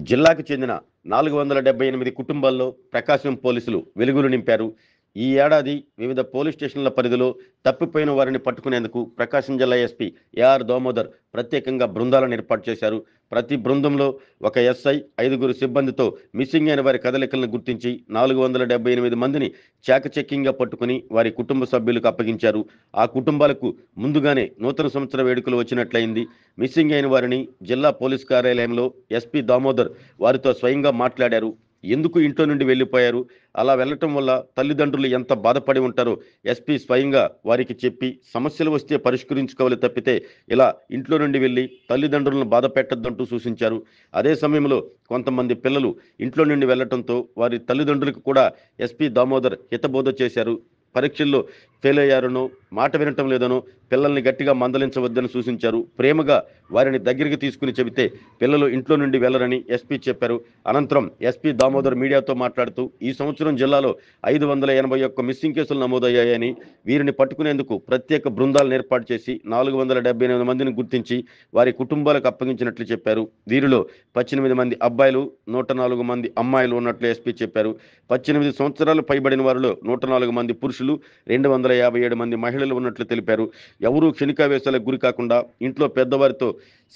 జిల్లాకు చెందిన 478 కుటుంబాల్లో ప్రకాశం పోలీసులు వెలుగులు నింపారు. ఈ ఏడాది వివిధ పోలీస్ స్టేషన్ల పరిధిలో తప్పిపోయిన వారిని పట్టుకునేందుకు ప్రకాశం జిల్లా ఎస్పీ ఏఆర్ దామోదర్ ప్రత్యేకంగా బృందాలను ఏర్పాటు చేశారు. ప్రతి బృందంలో ఒక ఎస్ఐ, 5గురు సిబ్బందితో మిస్సింగ్ అయిన వారి కదలికలను గుర్తించి 478 మందిని చాకచక్యంగా పట్టుకుని వారి కుటుంబ సభ్యులకు అప్పగించారు. ఆ కుటుంబాలకు ముందుగానే నూతన సంవత్సర వేడుకలు వచ్చినట్లయింది. మిస్సింగ్ అయిన వారిని జిల్లా పోలీస్ కార్యాలయంలో ఎస్పీ దామోదర్ వారితో స్వయంగా మాట్లాడారు. ఎందుకు ఇంట్లో నుండి వెళ్ళిపోయారు, అలా వెళ్ళటం వల్ల తల్లిదండ్రులు ఎంత బాధపడి ఉంటారో ఎస్పీ స్వయంగా వారికి చెప్పి సమస్యలు వస్తే పరిష్కరించుకోవాలి తప్పితే ఇలా ఇంట్లో నుండి వెళ్ళి తల్లిదండ్రులను బాధ పెట్టద్దంటూ సూచించారు. అదే సమయంలో కొంతమంది పిల్లలు ఇంట్లో నుండి వెళ్లటంతో వారి తల్లిదండ్రులకు కూడా ఎస్పీ దామోదర్ హితబోధ చేశారు. పరీక్షల్లో ఫెయిల్ అయ్యారనో, మాట వినటం లేదనో పిల్లల్ని గట్టిగా మందలించవద్దని సూచించారు. ప్రేమగా వారిని దగ్గరికి తీసుకుని చెబితే పిల్లలు ఇంట్లో నుండి వెళ్లరని ఎస్పీ చెప్పారు. అనంతరం ఎస్పీ దామోదర్ మీడియాతో మాట్లాడుతూ ఈ సంవత్సరం జిల్లాలో 581 మిస్సింగ్ కేసులు నమోదయ్యాయని, వీరిని పట్టుకునేందుకు ప్రత్యేక బృందాలను ఏర్పాటు చేసి 478 మందిని గుర్తించి వారి కుటుంబాలకు అప్పగించినట్లు చెప్పారు. వీరిలో 18 మంది అబ్బాయిలు, 104 మంది అమ్మాయిలు ఉన్నట్లు ఎస్పీ చెప్పారు. 18 సంవత్సరాలు పైబడిన వారిలో 104 మంది పురుషులు, 257 మంది మహిళలు ఉన్నట్లు తెలిపారు. ఎవరూ క్షణికావేశాలకు గురి కాకుండా ఇంట్లో పెద్దవారితో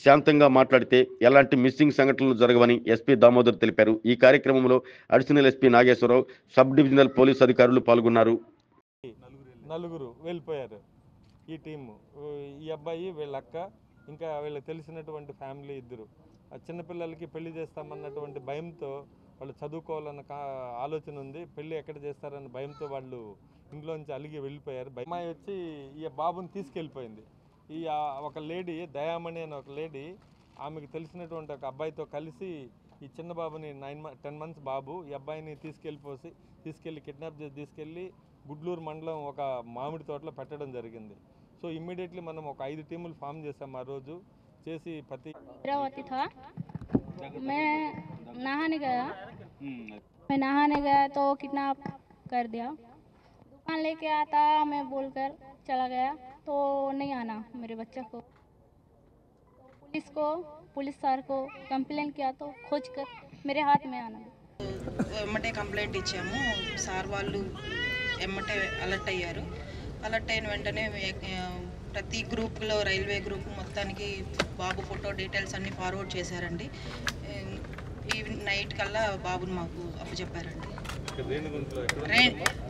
శాంతంగా మాట్లాడితే ఎలాంటి మిస్సింగ్ సంఘటనలు జరగవని ఎస్పీ దామోదర్ తెలిపారు. ఈ కార్యక్రమంలో additional SP Nageswara Rao, sub divisional police అధికారులు పాల్గొన్నారు. నలుగురు వెళ్ళిపోయారు. ఈ టీము, ఈ అబ్బాయి, వీళ్ళ అక్క, ఇంకా వీళ్ళకి తెలిసినటువంటి ఫ్యామిలీ ఇద్దరు. ఆ చిన్నపిల్లలకి పెళ్లి చేస్తామన్నటువంటి భయంతో వాళ్ళు చదువుకోవాలన్న ఆలోచన ఉంది. పెళ్లి ఎక్కడ చేస్తారన్న భయంతో వాళ్ళు ఇంట్లోంచి అలిగి వెళ్ళిపోయారు. అమ్మాయి వచ్చి ఈ బాబుని తీసుకెళ్ళిపోయింది. ఈ ఒక లేడీ, దయామణి అనే ఒక లేడీ, ఆమెకు తెలిసినటువంటి ఒక అబ్బాయితో కలిసి ఈ చిన్న బాబుని 10 months బాబు, ఈ అబ్బాయిని తీసుకెళ్ళి కిడ్నాప్ చేసి తీసుకెళ్ళి గుడ్లూరు మండలం ఒక మామిడి తోటలో పెట్టడం జరిగింది. సో ఇమ్మీడియట్లీ మనం ఒక 5 టీములు ఫామ్ చేసాం. ఆ రోజు చేసి ప్రతి नहाने गया तो किडनैप कर दिया। दुकान लेके आता, मैं बोलकर चला गया तो नहीं आना मेरे बच्चे को। पुलिस सर को कंप्लेंट किया तो खोज कर मेरे हाथ में आना। ఎమ్మటే కంప్లైంట్ ఇచ్చాము. సార్ వాళ్ళు ఎమ్మటే అలర్ట్ అయ్యారు. అలర్ట్ అయిన వెంటనే ప్రతి గ్రూప్లో, రైల్వే గ్రూప్ మొత్తానికి బాబు ఫోటో డీటెయిల్స్ అన్నీ ఫార్వర్డ్ చేశారండి. ఈవినింగ్ నైట్ కల్లా బాబుని మాకు అప్పచెప్పారండి.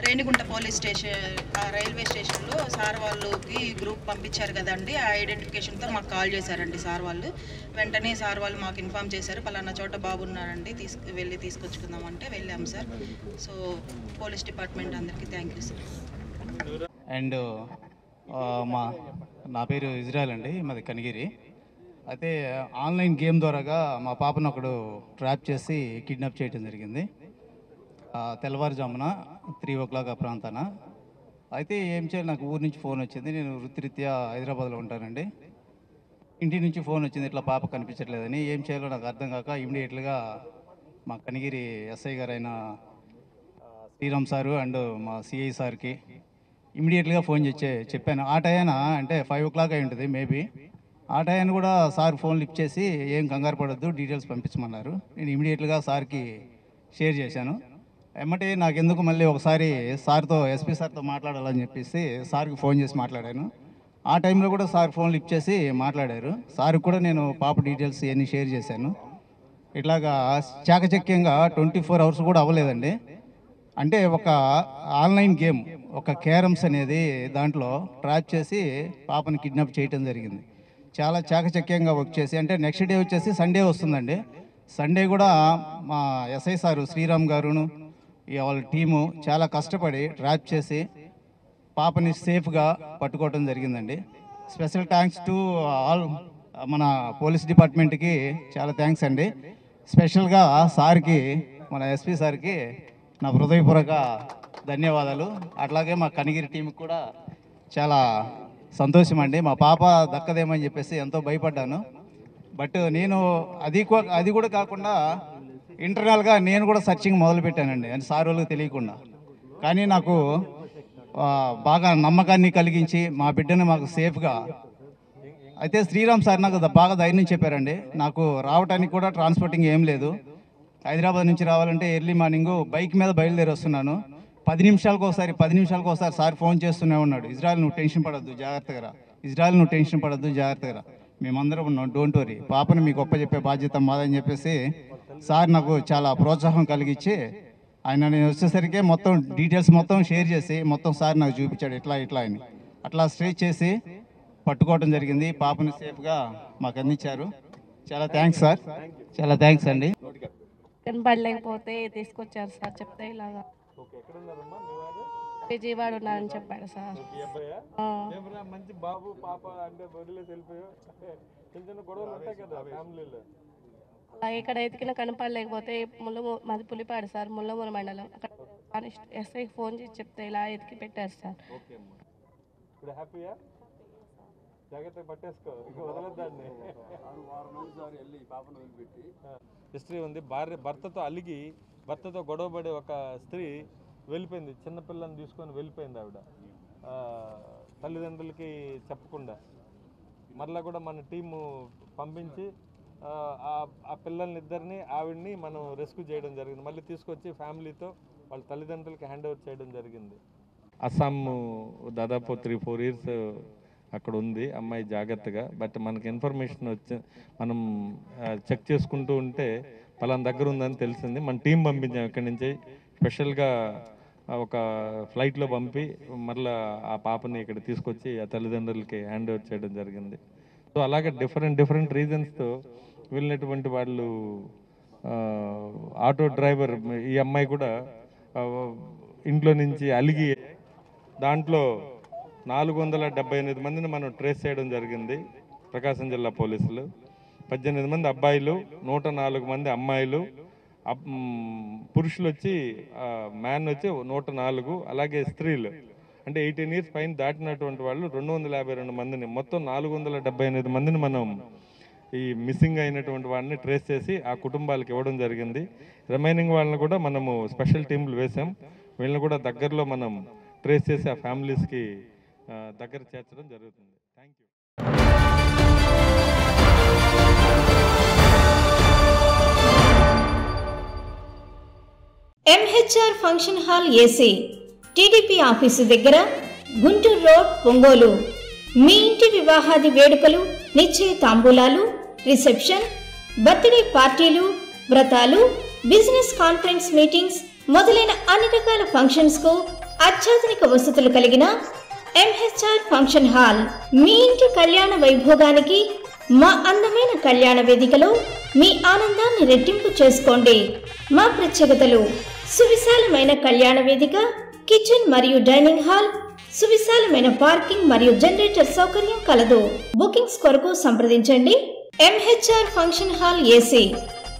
రేణిగుంట పోలీస్ స్టేషన్, రైల్వే స్టేషన్లో సార్ వాళ్ళకి గ్రూప్ పంపించారు కదండి, ఆ ఐడెంటిఫికేషన్తో మాకు కాల్ చేశారండి సార్ వాళ్ళు. వెంటనే సార్ వాళ్ళు మాకు ఇన్ఫామ్ చేశారు, పలానా చోట బాబు ఉన్నారండి, వెళ్ళి తీసుకొచ్చుకుందామంటే వెళ్ళాము సార్. సో పోలీస్ డిపార్ట్మెంట్ అందరికీ థ్యాంక్ యూ సార్. అండ్ నా పేరు ఇజ్రాయల్ అండి, మాది కనిగిరి. అయితే ఆన్లైన్ గేమ్ ద్వారాగా మా పాపను ఒకడు ట్రాప్ చేసి కిడ్నాప్ చేయడం జరిగింది. తెల్లవారుజామున 3 o'clock ఆ ప్రాంతాన. అయితే ఏం చేయాలి, నాకు ఊరి నుంచి ఫోన్ వచ్చింది. నేను వృత్తిరీత్యా హైదరాబాద్లో ఉంటానండి. ఇంటి నుంచి ఫోన్ వచ్చింది, ఇట్లా పాప కనిపించట్లేదని. ఏం చేయాలో నాకు అర్థం కాక ఇమీడియట్గా మా కనిగిరి ఎస్ఐ గారైన శ్రీరామ్ సారు అండ్ మా సిఐ సార్కి ఇమీడియట్గా ఫోన్ చెప్పాను. ఆ టైనా అంటే 5 o'clock అయి ఉంటుంది మేబీ. ఆ టైం కూడా సార్ ఫోన్ లిఫ్ట్ చేసి ఏం కంగారు పడొద్దు, డీటెయిల్స్ పంపించమన్నారు. నేను ఇమీడియట్గా సార్కి షేర్ చేశాను. ఎమ్మటే నాకు ఎందుకు మళ్ళీ ఒకసారి సార్తో, ఎస్పీ సార్తో మాట్లాడాలని చెప్పేసి సార్కి ఫోన్ చేసి మాట్లాడాను. ఆ టైంలో కూడా సార్ ఫోన్ లిఫ్ట్ చేసి మాట్లాడారు. సార్కి కూడా నేను పాప డీటెయిల్స్ ఇవన్నీ షేర్ చేశాను. ఇట్లాగా చాకచక్యంగా 24 hours కూడా అవ్వలేదండి. అంటే ఒక ఆన్లైన్ గేమ్, ఒక క్యారమ్స్ అనేది దాంట్లో ట్రాప్ చేసి పాపని కిడ్నాప్ చేయటం జరిగింది. చాలా చాకచక్యంగా వర్క్ చేసి, అంటే నెక్స్ట్ డే వచ్చేసి సండే వస్తుందండి. సండే కూడా మా ఎస్ఐ సారు శ్రీరామ్ గారును వాళ్ళ టీము చాలా కష్టపడి ట్రాప్ చేసి పాపని సేఫ్గా పట్టుకోవటం జరిగిందండి. స్పెషల్ థ్యాంక్స్ టు ఆల్ మన పోలీస్ డిపార్ట్మెంట్కి చాలా థ్యాంక్స్ అండి. స్పెషల్గా సార్కి, మన ఎస్పీ సార్కి నా హృదయపూర్వక ధన్యవాదాలు. అట్లాగే మా కనిగిరి టీంకి కూడా చాలా సంతోషం అండి. మా పాప దక్కదేమని చెప్పేసి ఎంతో భయపడ్డాను. బట్ నేను అది కూడా కాకుండా ఇంటర్నల్గా నేను కూడా సర్చింగ్ మొదలుపెట్టానండి, అని సార్ వాళ్ళకి తెలియకుండా. కానీ నాకు బాగా నమ్మకాన్ని కలిగించి మా బిడ్డను మాకు సేఫ్గా, అయితే శ్రీరామ్ సార్ నాకు బాగా ధైర్యం చెప్పారండి. నాకు రావడానికి కూడా ట్రాన్స్పోర్టింగ్ ఏం లేదు, హైదరాబాద్ నుంచి రావాలంటే ఎర్లీ మార్నింగ్ బైక్ మీద బయలుదేరి వస్తున్నాను. 10 నిమిషాలకు ఒకసారి సార్ ఫోన్ చేస్తూనే ఉన్నాడు, ఇజ్రాయెల్ నువ్వు టెన్షన్ పడద్దు జాగ్రత్తగా రా, ఇజ్రాయెల్ నువ్వు టెన్షన్ పడద్దు జాగ్రత్తగా రా, మేమందరం ఉన్నాం, డోంట్ వరీ, పాపను మీకు గొప్ప చెప్పే బాధ్యత మాదని చెప్పేసి సార్ నాకు చాలా ప్రోత్సాహం కలిగించి ఆయన నేను వచ్చేసరికి మొత్తం డీటెయిల్స్ మొత్తం షేర్ చేసి మొత్తం సార్ నాకు చూపించాడు ఇట్లా అని. అట్లా స్ట్రేట్ చేసి పట్టుకోవడం జరిగింది. పాపని సేఫ్గా మాకు అందించారు. చాలా థ్యాంక్స్ సార్, చాలా థ్యాంక్స్ అండి. కనపడలేకపోతే తీసుకొచ్చారు సార్, చెప్తే ఇలాగా ఓకే, ఎక్కడున్నారమ్మా మీ వారు? విజయవాడ ఉన్నారని చెప్పాడు సార్. ఈ అబ్బాయా? ఏమరా మంచి బాబు పాప అంటే వదిలేసి వెళ్ళిపోయావు? చిన్న చిన్న గొడవలు ఉంటాయి కదా ఫ్యామిలీలో. అలా ఇక్కడ ఎతికిన కనపడలేకపోతే మాది పులిపాడు సార్, ముల్లమూరు మండలం, అక్కడ ఎస్ఐకి ఫోన్ చేసి చెప్తే ఇలా ఎతికి పెట్టారు సార్. ఓకే అమ్మా, ఇప్పుడు హ్యాపీయా? జాగ్రత్తగా పట్టేసుకో, ఇక వదలద్దాన్ని. హిస్టరీ ఉంది. భర్తతో గొడవపడే ఒక స్త్రీ వెళ్ళిపోయింది, చిన్నపిల్లని తీసుకొని వెళ్ళిపోయింది ఆవిడ, తల్లిదండ్రులకి చెప్పకుండా. మరలా కూడా మన టీము పంపించి ఆ పిల్లల్ని ఆవిడ్ని మనం రెస్క్యూ చేయడం జరిగింది. మళ్ళీ తీసుకొచ్చి ఫ్యామిలీతో వాళ్ళ తల్లిదండ్రులకి హ్యాండ్ ఓవర్ చేయడం జరిగింది. అస్సాం దాదాపు 3-4 ఇయర్స్ అక్కడ ఉంది అమ్మాయి జాగ్రత్తగా. బట్ మనకి ఇన్ఫర్మేషన్ వచ్చి మనం చెక్ చేసుకుంటూ ఉంటే పలానా దగ్గర ఉందని తెలిసింది. మన టీం పంపించాం ఇక్కడి నుంచి, స్పెషల్గా ఒక ఫ్లైట్లో పంపి మళ్ళీ ఆ పాపని ఇక్కడ తీసుకొచ్చి ఆ తల్లిదండ్రులకి హ్యాండ్ ఓవర్ చేయడం జరిగింది. సో అలాగే డిఫరెంట్ రీజన్స్తో వెళ్ళినటువంటి వాళ్ళు, ఆటో డ్రైవర్ ఈ అమ్మాయి కూడా ఇంట్లో నుంచి అలిగి దాంట్లో 478 మందిని మనం ట్రేస్ చేయడం జరిగింది. ప్రకాశం జిల్లా పోలీసులు 18 మంది అబ్బాయిలు, 104 మంది అమ్మాయిలు, పురుషులు వచ్చి మ్యాన్ వచ్చి 104, అలాగే స్త్రీలు అంటే 18 ఇయర్స్ పైన దాటినటువంటి వాళ్ళు 252 మందిని, మొత్తం 478 మందిని మనం ఈ మిస్సింగ్ అయినటువంటి వాళ్ళని ట్రేస్ చేసి ఆ కుటుంబాలకు ఇవ్వడం జరిగింది. రిమైనింగ్ వాళ్ళని కూడా మనము స్పెషల్ టీంలు వేసాం. వీళ్ళని కూడా దగ్గరలో మనం ట్రేస్ చేసి ఆ ఫ్యామిలీస్కి దగ్గర చేర్చడం జరుగుతుంది. Thank you. MHR function hall AC, TDP office దగ్గర, గుంటూరు రోడ్, ఒంగోలు. మీ ఇంటి వివాహాది వేడుకలు, నిశ్చయ తాంబూలాలు, రిసెప్షన్, బర్త్డే పార్టీలు, వ్రతాలు, బిజినెస్ కాన్ఫరెన్స్ మీటింగ్స్ మొదలైన అన్ని రకాల ఫంక్షన్స్ కు అత్యాధునిక వసతులు కలిగిన ఎంహెచ్ఆర్ ఫంక్షన్ హాల్ మీ ఇంటి కళ్యాణ వైభోగానికి మా అందమైన కళ్యాణ వేదికలో మీ ఆనందాన్ని రెట్టింపు చేసుకోండి. మా ప్రత్యేకతలు: సువిశాలమైన కళ్యాణ వేదిక, కిచెన్ మరియు డైనింగ్ హాల్, సువిశాలమైన పార్కింగ్ మరియు జనరేటర్ సౌకర్యం కలదు. బుకింగ్స్ కొరకు సంప్రదించండి. MHR function hall AC,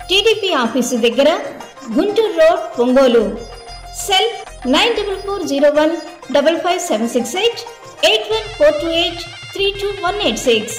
TDP office దగ్గర, గుంటూరు రోడ్, ఒంగోలు. సెల్ 9440155768, 8142832186.